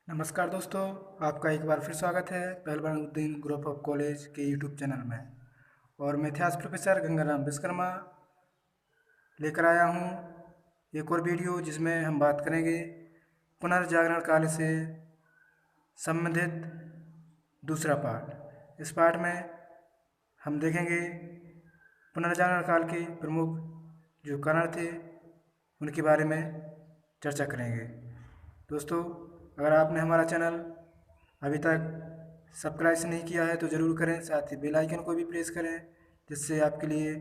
नमस्कार दोस्तों, आपका एक बार फिर स्वागत है पहलवानुद्दीन ग्रुप ऑफ कॉलेज के यूट्यूब चैनल में। और मैं इतिहास प्रोफेसर गंगाराम विश्वकर्मा लेकर आया हूँ एक और वीडियो जिसमें हम बात करेंगे पुनर्जागरण काल से संबंधित दूसरा पार्ट। इस पार्ट में हम देखेंगे पुनर्जागरण काल के प्रमुख जो कारण थे उनके बारे में चर्चा करेंगे। दोस्तों, अगर आपने हमारा चैनल अभी तक सब्सक्राइब नहीं किया है तो ज़रूर करें, साथ ही बेल आइकन को भी प्रेस करें जिससे आपके लिए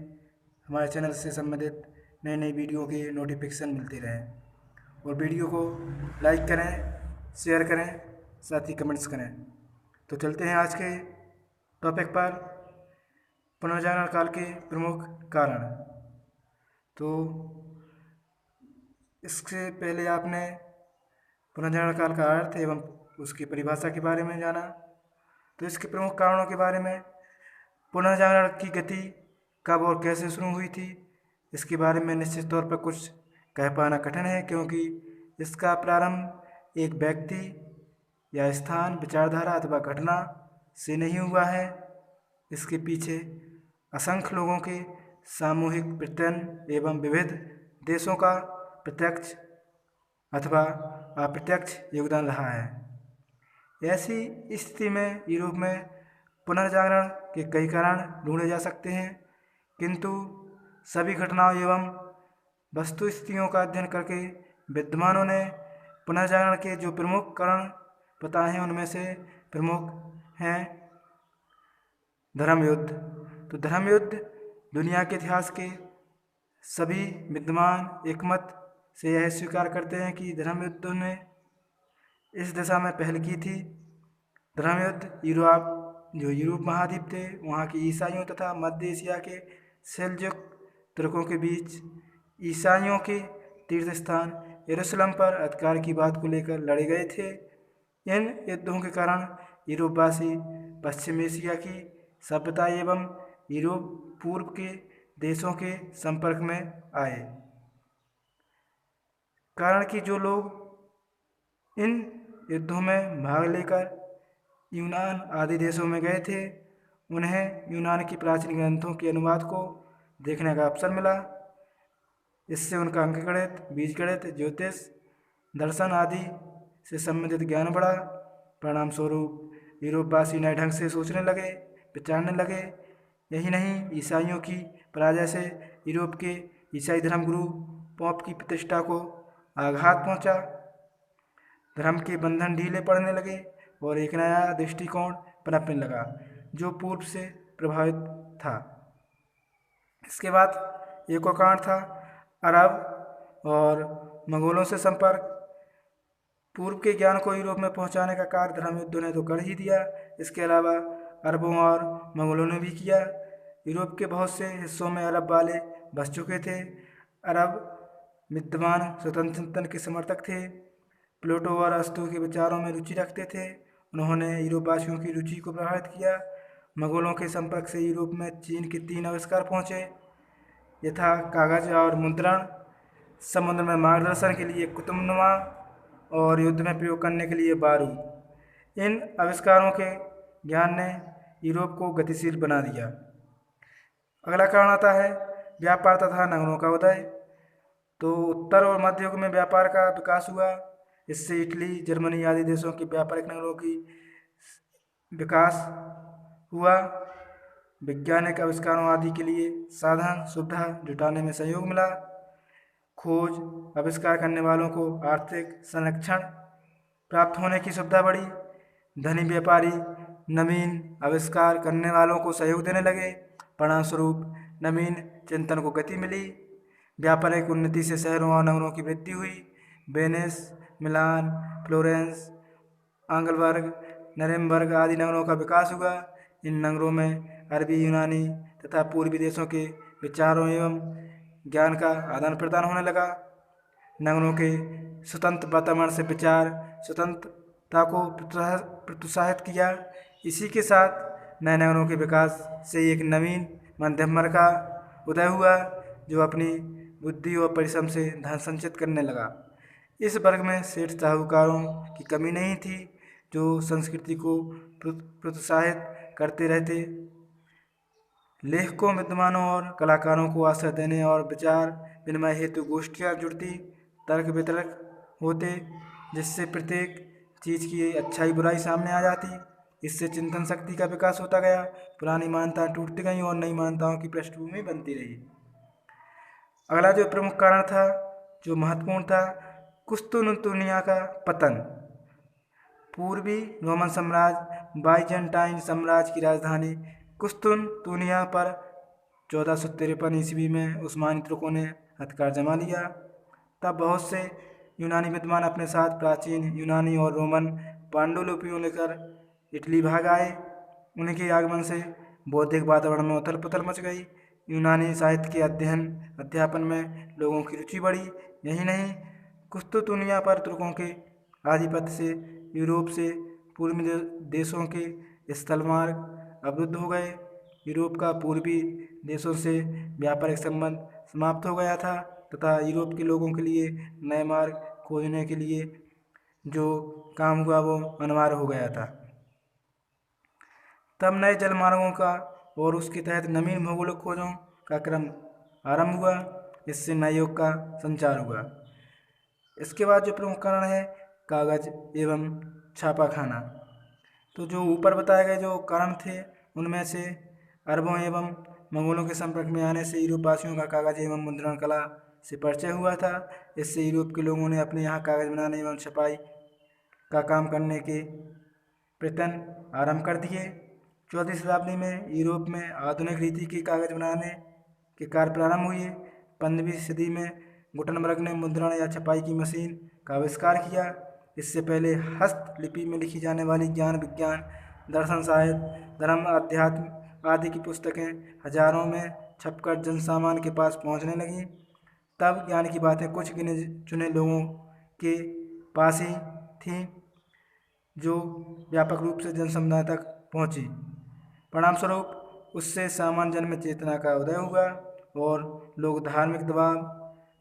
हमारे चैनल से संबंधित नई नई वीडियो के नोटिफिकेशन मिलते रहें। और वीडियो को लाइक करें, शेयर करें, साथ ही कमेंट्स करें। तो चलते हैं आज के टॉपिक पर, पुनर्जागरण काल के प्रमुख कारण। तो इससे पहले आपने पुनर्जागरण काल का अर्थ एवं उसकी परिभाषा के बारे में जाना। तो इसके प्रमुख कारणों के बारे में, पुनर्जागरण की गति कब और कैसे शुरू हुई थी, इसके बारे में निश्चित तौर पर कुछ कह पाना कठिन है, क्योंकि इसका प्रारंभ एक व्यक्ति या स्थान, विचारधारा अथवा घटना से नहीं हुआ है। इसके पीछे असंख्य लोगों के सामूहिक प्रयत्न एवं विविध देशों का प्रत्यक्ष अथवा अप्रत्यक्ष योगदान रहा है। ऐसी स्थिति में यूरोप में पुनर्जागरण के कई कारण ढूंढे जा सकते हैं, किंतु सभी घटनाओं एवं वस्तुस्थितियों का अध्ययन करके विद्वानों ने पुनर्जागरण के जो प्रमुख कारण बताए हैं उनमें से प्रमुख हैं धर्म युद्ध। तो धर्म युद्ध दुनिया के इतिहास के सभी विद्वान एकमत से यह स्वीकार करते हैं कि धर्म युद्ध ने इस दिशा में पहल की थी। धर्म युद्ध यूरोप महाद्वीप थे, वहाँ के ईसाइयों तथा मध्य एशिया के सेल्जुक तुर्कों के बीच ईसाइयों के तीर्थ स्थान यरूशलेम पर अधिकार की बात को लेकर लड़े गए थे। इन युद्धों के कारण यूरोपवासी पश्चिम एशिया की सभ्यता एवं यूरोप पूर्व के देशों के संपर्क में आए। कारण कि जो लोग इन युद्धों में भाग लेकर यूनान आदि देशों में गए थे, उन्हें यूनान की प्राचीन ग्रंथों के अनुवाद को देखने का अवसर मिला। इससे उनका अंकगणित, बीजगणित, ज्योतिष, दर्शन आदि से संबंधित ज्ञान बढ़ा। परिणाम स्वरूप यूरोपवासी नए ढंग से सोचने लगे, विचारने लगे। यही नहीं, ईसाइयों की पराजय से यूरोप के ईसाई धर्मगुरु पोप की प्रतिष्ठा को आघात पहुंचा। धर्म के बंधन ढीले पड़ने लगे और एक नया दृष्टिकोण पनपने लगा जो पूर्व से प्रभावित था। इसके बाद एक और कारण था अरब और मंगोलों से संपर्क। पूर्व के ज्ञान को यूरोप में पहुंचाने का कार्य धर्म युद्धों ने तो कर ही दिया, इसके अलावा अरबों और मंगोलों ने भी किया। यूरोप के बहुत से हिस्सों में अरब वाले बस चुके थे। अरब विद्वान स्वतंत्र चिंतन के समर्थक थे, प्लेटो और अरस्तु के विचारों में रुचि रखते थे। उन्होंने यूरोपवासियों की रुचि को प्रभावित किया। मंगोलों के संपर्क से यूरोप में चीन के 3 आविष्कार पहुँचे, यथा कागज और मुद्रण, समुद्र में मार्गदर्शन के लिए कुतुबनुमा और युद्ध में प्रयोग करने के लिए बारूद। इन आविष्कारों के ज्ञान ने यूरोप को गतिशील बना दिया। अगला कारण आता है व्यापार तथा नगरों का उदय। तो उत्तर और मध्य युग में व्यापार का विकास हुआ। इससे इटली, जर्मनी आदि देशों के व्यापारिक नगरों की विकास हुआ। वैज्ञानिक आविष्कारों आदि के लिए साधन सुविधा जुटाने में सहयोग मिला। खोज आविष्कार करने वालों को आर्थिक संरक्षण प्राप्त होने की सुविधा बढ़ी। धनी व्यापारी नवीन आविष्कार करने वालों को सहयोग देने लगे। परिणाम स्वरूप नवीन चिंतन को गति मिली। व्यापारिक उन्नति से शहरों और नगरों की वृद्धि हुई। वेनिस, मिलान, फ्लोरेंस, आंगलबर्ग, नरेमबर्ग आदि नगरों का विकास हुआ। इन नगरों में अरबी, यूनानी तथा पूर्वी देशों के विचारों एवं ज्ञान का आदान प्रदान होने लगा। नगरों के स्वतंत्र वातावरण से विचार स्वतंत्रता को प्रोत्साहित किया। इसी के साथ नए नगरों के विकास से एक नवीन मध्यम वर्ग का उदय हुआ जो अपनी बुद्धि और परिश्रम से धन संचित करने लगा। इस वर्ग में सेठ साहूकारों की कमी नहीं थी, जो संस्कृति को प्रोत्साहित करते रहते। लेखकों, विद्वानों और कलाकारों को आश्रय देने और विचार विनिमय हेतु गोष्ठियाँ जुड़ती, तर्क वितर्क होते, जिससे प्रत्येक चीज़ की अच्छाई बुराई सामने आ जाती। इससे चिंतन शक्ति का विकास होता गया, पुरानी मान्यताएं टूटती गईं और नई मान्यताओं की पृष्ठभूमि बनती रही। अगला जो प्रमुख कारण था, जो महत्वपूर्ण था, कुस्तुनतुनिया का पतन। पूर्वी रोमन साम्राज्य बाइजेंटाइन साम्राज्य की राजधानी कुस्तुनतुनिया पर 1453 ईस्वी में उस्मानी तुर्कों ने अधिकार जमा लिया। तब बहुत से यूनानी विद्वान अपने साथ प्राचीन यूनानी और रोमन पांडुलिपियों लेकर इटली भाग आए। उनके आगमन से बौद्धिक वातावरण में उथल पुथल मच गई। यूनानी साहित्य के अध्ययन अध्यापन में लोगों की रुचि बढ़ी। यही नहीं, कुस्तुनतुनिया पर तुर्कों के आधिपत्य से यूरोप से पूर्वी देशों के स्थल मार्ग अवरुद्ध हो गए। यूरोप का पूर्वी देशों से व्यापारिक संबंध समाप्त हो गया था तथा यूरोप के लोगों के लिए नए मार्ग खोजने के लिए जो काम हुआ वो अनिवार्य हो गया था। तब नए जल मार्गों का और उसके तहत नवीन भौगोलिक खोजों का क्रम आरंभ हुआ। इससे नए युग का संचार हुआ। इसके बाद जो प्रमुख कारण है, कागज एवं छापाखाना। तो जो ऊपर बताए गए जो कारण थे, उनमें से अरबों एवं मंगोलों के संपर्क में आने से यूरोपवासियों का कागज एवं मुद्रण कला से परिचय हुआ था। इससे यूरोप के लोगों ने अपने यहाँ कागज बनाने एवं छपाई का काम करने के प्रयत्न आरंभ कर दिए। 14वीं शताब्दी में यूरोप में आधुनिक रीति के कागज बनाने के कार्य प्रारंभ हुए। 15वीं सदी में गुटनबर्ग ने मुद्रण या छपाई की मशीन का आविष्कार किया। इससे पहले हस्तलिपि में लिखी जाने वाली ज्ञान, विज्ञान, दर्शन, साहित्य, धर्म, अध्यात्म आदि की पुस्तकें हजारों में छपकर जनसामान्य के पास पहुंचने लगीं। तब ज्ञान की बातें कुछ गिने चुने लोगों के पास ही थीं, जो व्यापक रूप से जन समुदाय तक पहुंची। परिणामस्वरूप उससे सामान्य जन में चेतना का उदय हुआ और लोग धार्मिक दबाव,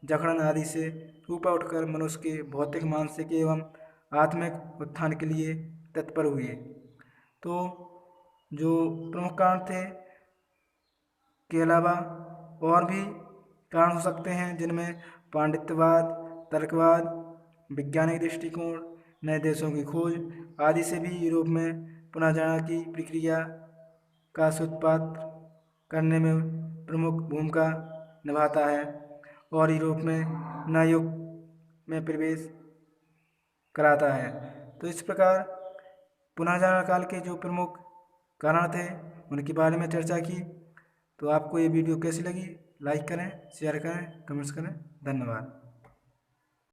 जखड़न आदि से ऊपर उठकर मनुष्य के भौतिक, मानसिक एवं आत्मिक उत्थान के लिए तत्पर हुए। तो जो प्रमुख कारण थे के अलावा और भी कारण हो सकते हैं, जिनमें पांडित्यवाद, तर्कवाद, वैज्ञानिक दृष्टिकोण, नए देशों की खोज आदि से भी यूरोप में पुनर्जागरण की प्रक्रिया का सूत्रपात करने में प्रमुख भूमिका निभाता है और यूरोप में नए युग में प्रवेश कराता है। तो इस प्रकार पुनर्जागरण काल के जो प्रमुख कारण थे उनके बारे में चर्चा की। तो आपको ये वीडियो कैसी लगी? लाइक करें, शेयर करें, कमेंट्स करें। धन्यवाद।